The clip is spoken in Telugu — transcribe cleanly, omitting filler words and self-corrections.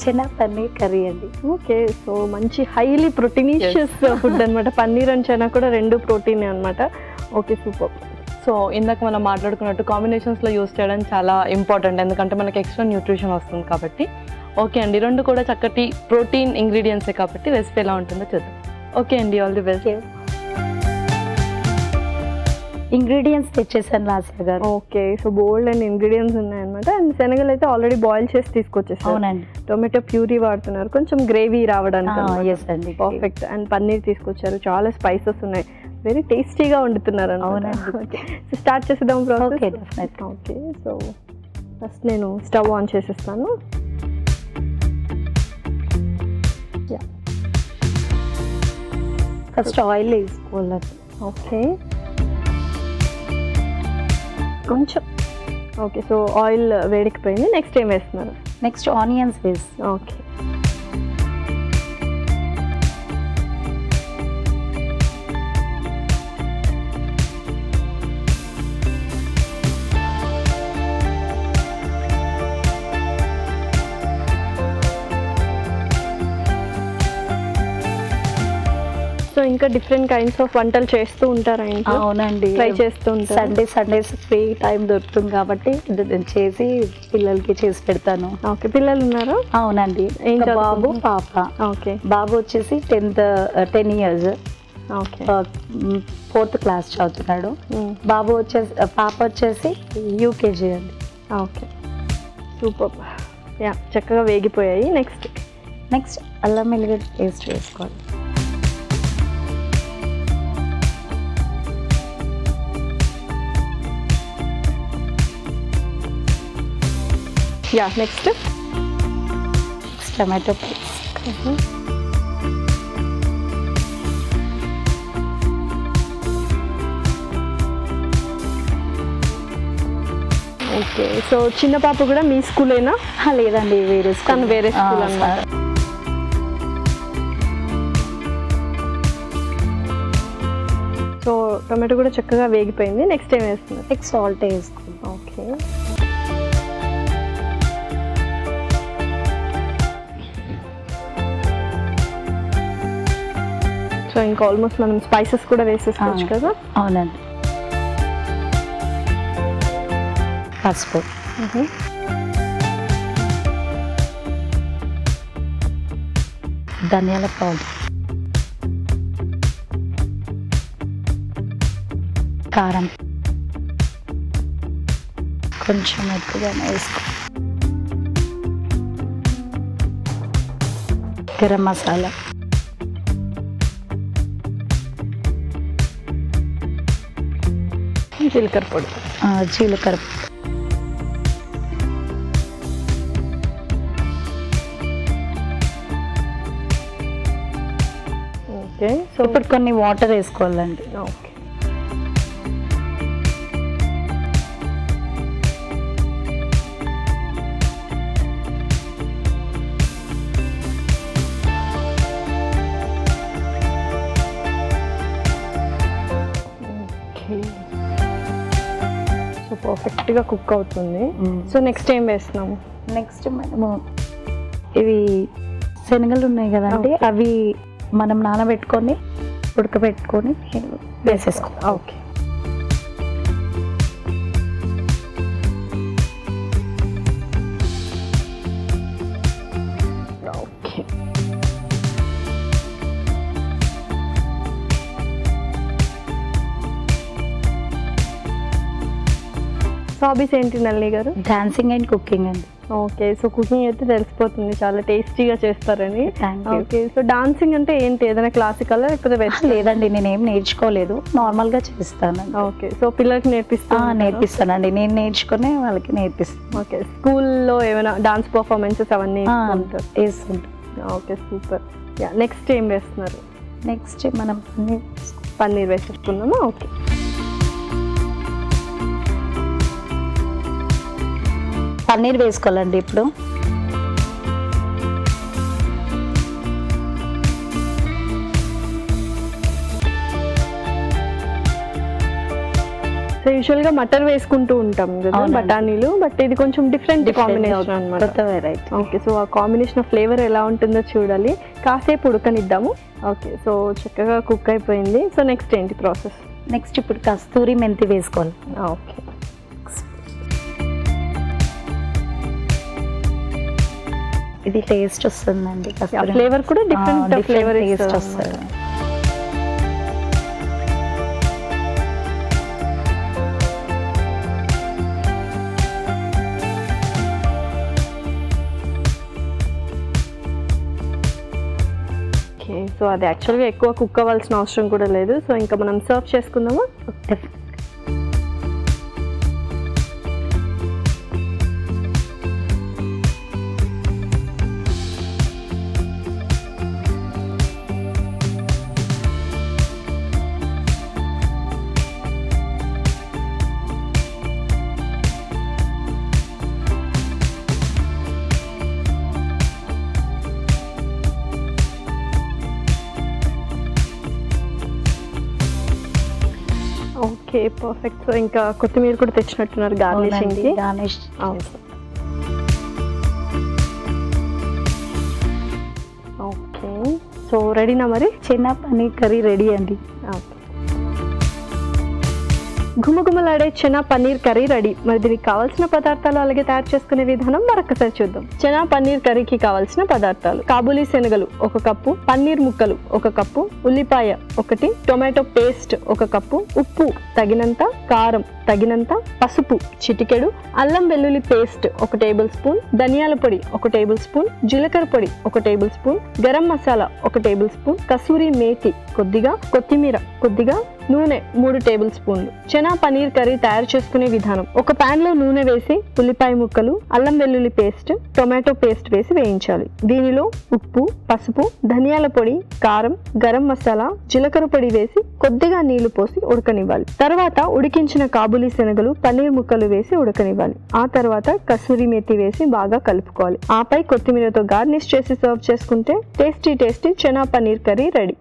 చెనా పన్నీర్ కర్రీ అండి. ఓకే, సో మంచి హైలీ ప్రోటీనిషియస్ ఫుడ్ అనమాట. పన్నీర్ అండ్ చెనా కూడా రెండు ప్రోటీన్ అనమాట. Okay, super. సో ఇందాక మనం మాట్లాడుకున్నట్టు కాంబినేషన్స్లో యూస్ చేయడం చాలా ఇంపార్టెంట్, ఎందుకంటే మనకి ఎక్స్ట్రా న్యూట్రిషన్ వస్తుంది కాబట్టి. ఓకే అండి, రెండు కూడా చక్కటి ప్రోటీన్ ఇంగ్రీడియంట్సే కాబట్టి రెసిపీ ఎలా ఉంటుందో చూద్దాం. ఓకే అండి, ఆల్ ది బెస్ట్. ఇంగ్రీడియంట్స్ తెచ్చేసాను Lasya garu. Okay, so bold and ingredients ఉన్నాయన్నమాట. అండ్ శనగలు అయితే ఆల్రెడీ బాయిల్ చేసి తీసుకొచ్చేసారు. అవునండి. టొమాటో ప్యూరీ వాడుతున్నారు కొంచెం గ్రేవీ రావడానికి. ఎస్ అండి, పర్ఫెక్ట్. అండ్ పన్నీర్ తీసుకొచ్చారు, చాలా స్పైసెస్ ఉన్నాయి, వెరీ టేస్టీగా వండుతున్నారు. అవునండి. సో స్టార్ట్ చేసేద్దాం ప్రాసెస్. ఓకే, సో ఫస్ట్ నేను స్టవ్ ఆన్ చేసేస్తాను. ఫస్ట్ ఆయిల్ వేసుకోవాలి. ఓకే, కొంచెం. ఓకే, సో ఆయిల్ వేడికిపోయింది. నెక్స్ట్ ఏం వేస్తున్నారు? నెక్స్ట్ ఆనియన్స్ వేసి. ఓకే, సో ఇంకా డిఫరెంట్ కైండ్స్ ఆఫ్ వంటలు చేస్తూ ఉంటారా ఇంట్లో? అవునండి, ట్రై చేస్తూ ఉంటారు. సండేస్ ఫ్రీ టైం దొరుకుతుంది కాబట్టి చేసి పిల్లలకి చేసి పెడతాను. ఓకే, పిల్లలు ఉన్నారా? అవునండి, బాబు పాప. ఓకే, బాబు వచ్చేసి 10 years. ఓకే, 4th class చదువుతున్నాడు. బాబు వచ్చేసి పాప వచ్చేసి UKG అండి. Okay, super. యా, చక్కగా వేగిపోయాయి. నెక్స్ట్ అల్లం వెల్లిగడ్డ పేస్ట్ వేసుకోవాలి. Yeah, next tomato paste. Okay, so చిన్న పాప కూడా మీ స్కూలేనా? లేదండి, వేరే తను వేరే స్కూల్ అన్నమాట. సో టొమాటో కూడా చక్కగా వేగిపోయింది. నెక్స్ట్ ఏం వేస్తున్నారు? నెక్స్ట్ సాల్ట్ వేసుకోండి. ఓకే, సో ఇంకా ఆల్మోస్ట్ మనం స్పైసెస్ కూడా వేసేసుకోవచ్చు కదా? అవునండి. పసుపు, ధనియాల పౌడర్, కారం కొంచెం ఎక్కువగానే వేసుకో, గరం మసాలా, జీలకర్ర పొడి. ఓకే, సో ఇప్పుడు కొన్ని వాటర్ వేసుకోవాలండి. ఓకే, సో పర్ఫెక్ట్గా కుక్ అవుతుంది. సో నెక్స్ట్ ఏం వేస్తున్నాము? నెక్స్ట్ మనము ఇవి శనగలు ఉన్నాయి కదండి, అవి మనం నానబెట్టుకొని ఉడకబెట్టుకొని వేసేసుకోవాలి. Okay, okay. హాబీస్ ఏంటి నళిని గారు? డాన్సింగ్ అండ్ కుకింగ్ అండి. ఓకే, సో కుకింగ్ అయితే తెలిసిపోతుంది, చాలా టేస్టీగా చేస్తారని. Thank you. Okay, so dancing అంటే ఏంటి? ఏదైనా క్లాసికల్ లేకపోతే వెస్టర్న్? లేదండి, నేనేం నేర్చుకోలేదు, నార్మల్గా చేస్తాను. ఓకే, సో పిల్లలకి నేర్పిస్తానండి, నేను నేర్చుకునే వాళ్ళకి నేర్పిస్తాను. ఓకే, స్కూల్లో ఏమైనా డాన్స్ పర్ఫార్మెన్సెస్ అవన్నీ వేస్తుంటాను. Okay, super. యా, నెక్స్ట్ ఏం వేస్తున్నారు? నెక్స్ట్ మనం పన్నీర్ వేసేసుకున్నామా? ఓకే, పన్నీర్ వేసుకోవాలండి. ఇప్పుడు సో యూజువల్ గా మటర్ వేసుకుంటూ ఉంటాం కదా బఠానీలు, బట్ ఇది కొంచెం డిఫరెంట్ కాంబినేషన్ అనమాట. ఓకే, సో ఆ కాంబినేషన్ ఫ్లేవర్ ఎలా ఉంటుందో చూడాలి. కాసేపు ఉడకనిద్దాము. ఓకే, సో చక్కగా కుక్ అయిపోయింది. సో నెక్స్ట్ ఏంటి ప్రాసెస్? నెక్స్ట్ ఇప్పుడు కస్తూరి మెంతి వేసుకోవాలి. ఓకే, ఇది టేస్ట్ వస్తుందండి, ఫ్లేవర్ కూడా డిఫరెంట్ ఫ్లేవర్ టేస్ట్ వస్తుంది. సో అది యాక్చువల్గా ఎక్కువ కుక్ అవ్వాల్సిన అవసరం కూడా లేదు. సో ఇంకా మనం సర్వ్ చేసుకుందామా? Okay, perfect. సో ఇంకా కొత్తిమీర కూడా తెచ్చినట్టున్నారు గార్నిషింగ్ కి. ఓకే, సో రెడీనా మరి? చెనా పనీర్ కర్రీ రెడీ అండి. గుమగుమలాడే చెనా పన్నీర్ కర్రీ రెడీ. మరి దీనికి కావాల్సిన పదార్థాలు అలాగే తయారు చేసుకునే విధానం మరొకసారి చూద్దాం. చెనా పన్నీర్ కర్రీకి కావాల్సిన పదార్థాలు: కాబూలీ శనగలు 1 కప్పు, పన్నీర్ ముక్కలు 1 కప్పు, ఉల్లిపాయ 1, టొమాటో పేస్ట్ 1 కప్పు, ఉప్పు తగినంత, కారం తగినంత, పసుపు చిటికెడు, అల్లం వెల్లుల్లి పేస్ట్ 1 టేబుల్ స్పూన్, ధనియాల పొడి 1 టేబుల్ స్పూన్, జీలకర్ర పొడి 1 table spoon, garam masala 1 table spoon, kasuri methi కొద్దిగా, కొత్తిమీర కొద్దిగా, నూనె 3 టేబుల్ స్పూన్లు. చెనా పనీర్ కర్రీ తయారు చేసుకునే విధానం: ఒక పాన్ లో నూనె వేసి ఉల్లిపాయ ముక్కలు, అల్లం వెల్లుల్లి పేస్ట్, టొమాటో పేస్ట్ వేసి వేయించాలి. దీనిలో ఉప్పు, పసుపు, ధనియాల పొడి, కారం, గరం మసాలా, జీలకర్ర పొడి వేసి కొద్దిగా నీళ్లు పోసి ఉడకనివ్వాలి. తర్వాత ఉడికించిన కాబూలీ శనగలు, పన్నీర్ ముక్కలు వేసి ఉడకనివ్వాలి. ఆ తర్వాత కసూరి మేతి వేసి బాగా కలుపుకోవాలి. ఆపై కొత్తిమీరతో గార్నిష్ చేసి సర్వ్ చేసుకుంటే tasty chana paneer curry ready.